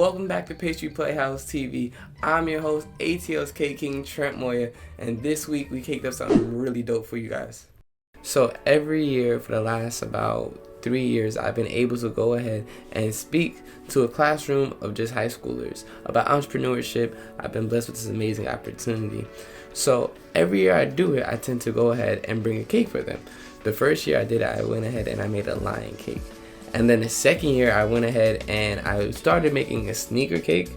Welcome back to Pastry Playhouse TV. I'm your host, ATL's Cake King Trent Moya, and this week we caked up something really dope for you guys. So every year for the last about 3 years, I've been able to go ahead and speak to a classroom of just high schoolers about entrepreneurship. I've been blessed with this amazing opportunity. So every year I do it, I tend to go ahead and bring a cake for them. The first year I did it, I went ahead and I made a lion cake. And then the second year I went ahead and I started making a sneaker cake,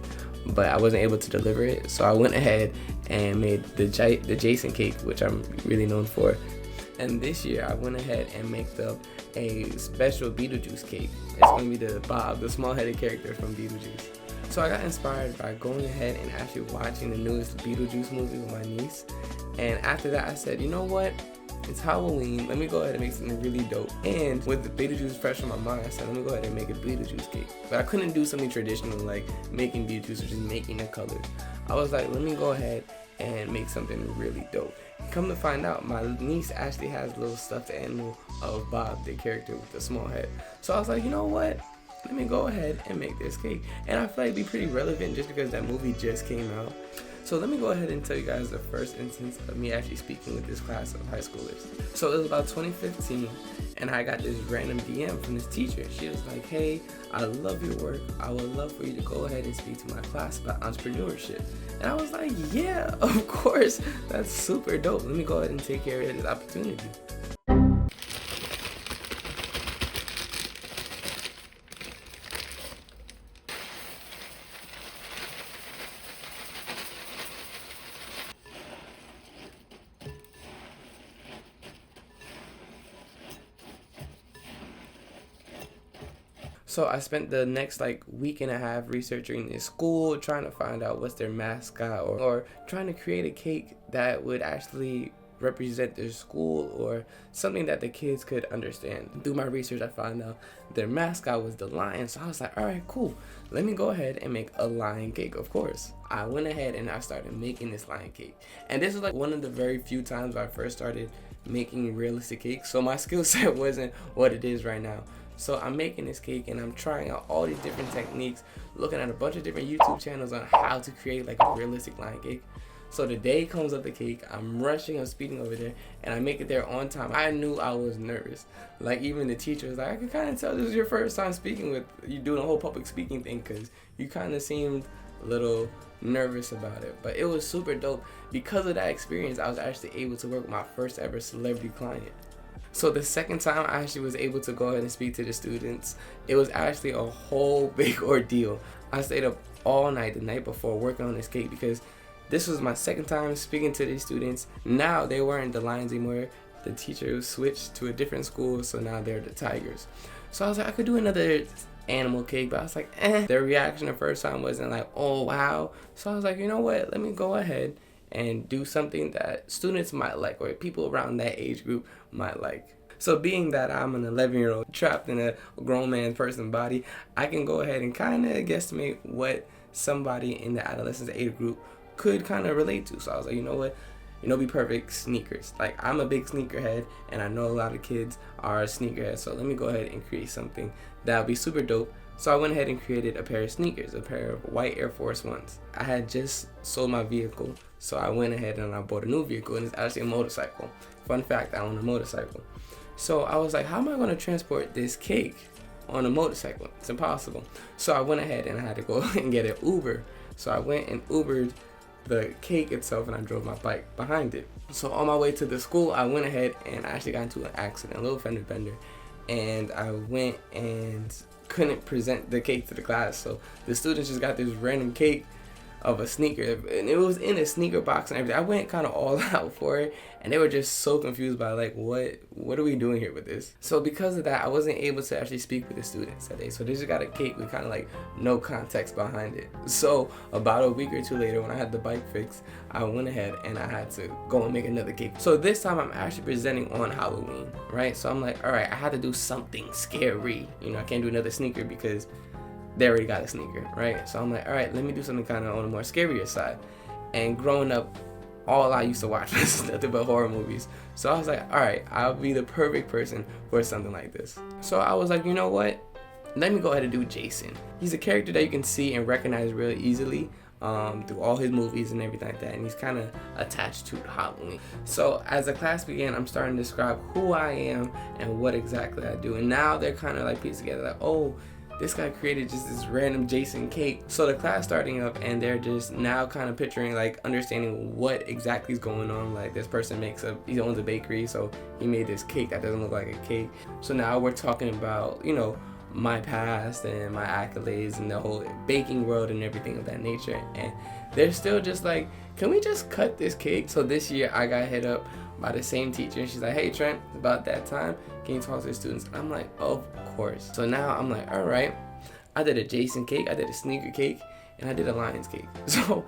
but I wasn't able to deliver it. So I went ahead and made the Jason cake, which I'm really known for. And this year I went ahead and made up a special Beetlejuice cake. It's going to be the Bob, the small-headed character from Beetlejuice. So I got inspired by going ahead and actually watching the newest Beetlejuice movie with my niece. And after that I said, you know what? It's Halloween, let me go ahead and make something really dope. And with the Beetlejuice fresh on my mind, I said, let me go ahead and make a Beetlejuice cake. But I couldn't do something traditional like making Beetlejuice or just making the colors. I was like, let me go ahead and make something really dope. Come to find out, my niece actually has a little stuffed animal of Bob, the character with the small head. So I was like, you know what? Let me go ahead and make this cake. And I feel like it'd be pretty relevant just because that movie just came out. So let me go ahead and tell you guys the first instance of me actually speaking with this class of high schoolers. So it was about 2015, and I got this random DM from this teacher. She was like, hey, I love your work. I would love for you to go ahead and speak to my class about entrepreneurship. And I was like, yeah, of course. That's super dope. Let me go ahead and take care of this opportunity. So I spent the next week and a half researching this school, trying to find out what's their mascot or trying to create a cake that would actually represent their school or something that the kids could understand. Through my research, I found out their mascot was the lion. So I was like, all right, cool. Let me go ahead and make a lion cake, of course. I went ahead and I started making this lion cake. And this is one of the very few times I first started making realistic cakes. So my skill set wasn't what it is right now. So I'm making this cake and I'm trying out all these different techniques, looking at a bunch of different YouTube channels on how to create a realistic lion cake. So the day comes of the cake, I'm rushing, I'm speeding over there, and I make it there on time. I knew I was nervous. Even the teacher was like, I can kind of tell this is your first time speaking with you doing a whole public speaking thing because you kind of seemed a little nervous about it. But it was super dope. Because of that experience, I was actually able to work with my first ever celebrity client. So the second time I actually was able to go ahead and speak to the students, it was actually a whole big ordeal. I stayed up all night the night before working on this cake because this was my second time speaking to these students. Now they weren't the lions anymore. The teacher switched to a different school, so now they're the tigers. So I was like, I could do another animal cake, but I was like, Their reaction the first time wasn't like, oh wow. So I was like, you know what, let me go ahead and do something that students might like or people around that age group might like. So being that I'm an 11-year-old trapped in a grown man person body, I can go ahead and kind of guesstimate what somebody in the adolescence age group could kind of relate to. So I was like, you know what? Be perfect, sneakers. I'm a big sneakerhead and I know a lot of kids are sneakerheads. So let me go ahead and create something that would be super dope. So I went ahead and created a pair of sneakers, a pair of white Air Force Ones. I had just sold my vehicle, so I went ahead and I bought a new vehicle, and it's actually a motorcycle. Fun fact, I own a motorcycle. So I was like, how am I going to transport this cake on a motorcycle? It's impossible. So I went ahead and I had to go and get an Uber. So I went and Ubered the cake itself and I drove my bike behind it. So on my way to the school, I went ahead and I actually got into an accident, a little fender bender. And I went and couldn't present the cake to the class. So the students just got this random cake of a sneaker, and it was in a sneaker box and everything. I went kind of all out for it, and they were just so confused by what are we doing here with this? So because of that, I wasn't able to actually speak with the students that day. So they just got a cake with kind of no context behind it. So about a week or two later, when I had the bike fixed, I went ahead and I had to go and make another cake. So this time I'm actually presenting on Halloween, right? So I'm like, all right, I had to do something scary. I can't do another sneaker because they already got a sneaker, right? So I'm like, all right, let me do something kind of on the more scarier side. And growing up, all I used to watch was nothing but horror movies. So I was like, all right, I'll be the perfect person for something like this. So I was like, you know what? let me go ahead and do Jason. He's a character that you can see and recognize real easily through all his movies and everything like that, and he's kind of attached to Halloween. So as the class began, I'm starting to describe who I am and what exactly I do, and now they're kind of like pieced together like, oh, this guy created just this random Jason cake. So the class starting up, and they're just now kind of picturing, like, understanding what exactly is going on. Like, this person he owns a bakery, so he made this cake that doesn't look like a cake. So now we're talking about, you know, my past and my accolades and the whole baking world and everything of that nature, and they're still just like, can we just cut this cake? So this year I got hit up by the same teacher, and she's like, hey Trent, it's about that time, can you talk to the students? And I'm like, of course. So now I'm like, all right, I did a Jason cake, I did a sneaker cake, and I did a Lions cake. So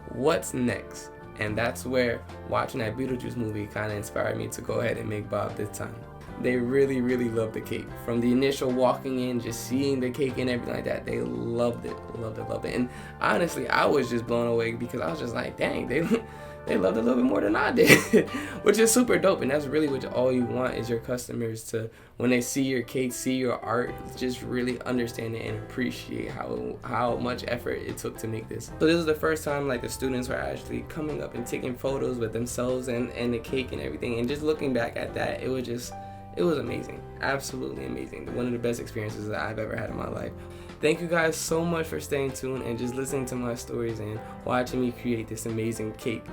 what's next? And that's where watching that Beetlejuice movie kind of inspired me to go ahead and make Bob this time. They really, really loved the cake. From the initial walking in, just seeing the cake and everything like that, they loved it, loved it, loved it. And honestly, I was just blown away because I was just like, dang, they loved it a little bit more than I did, which is super dope. And that's really what all you want is your customers to, when they see your cake, see your art, just really understand it and appreciate how much effort it took to make this. So this is the first time like the students were actually coming up and taking photos with themselves and the cake and everything. And just looking back at that, it was amazing, absolutely amazing. One of the best experiences that I've ever had in my life. Thank you guys so much for staying tuned and just listening to my stories and watching me create this amazing cake.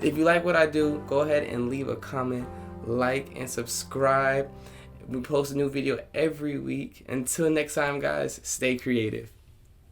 If you like what I do, go ahead and leave a comment, like, and subscribe. We post a new video every week. Until next time, guys, stay creative.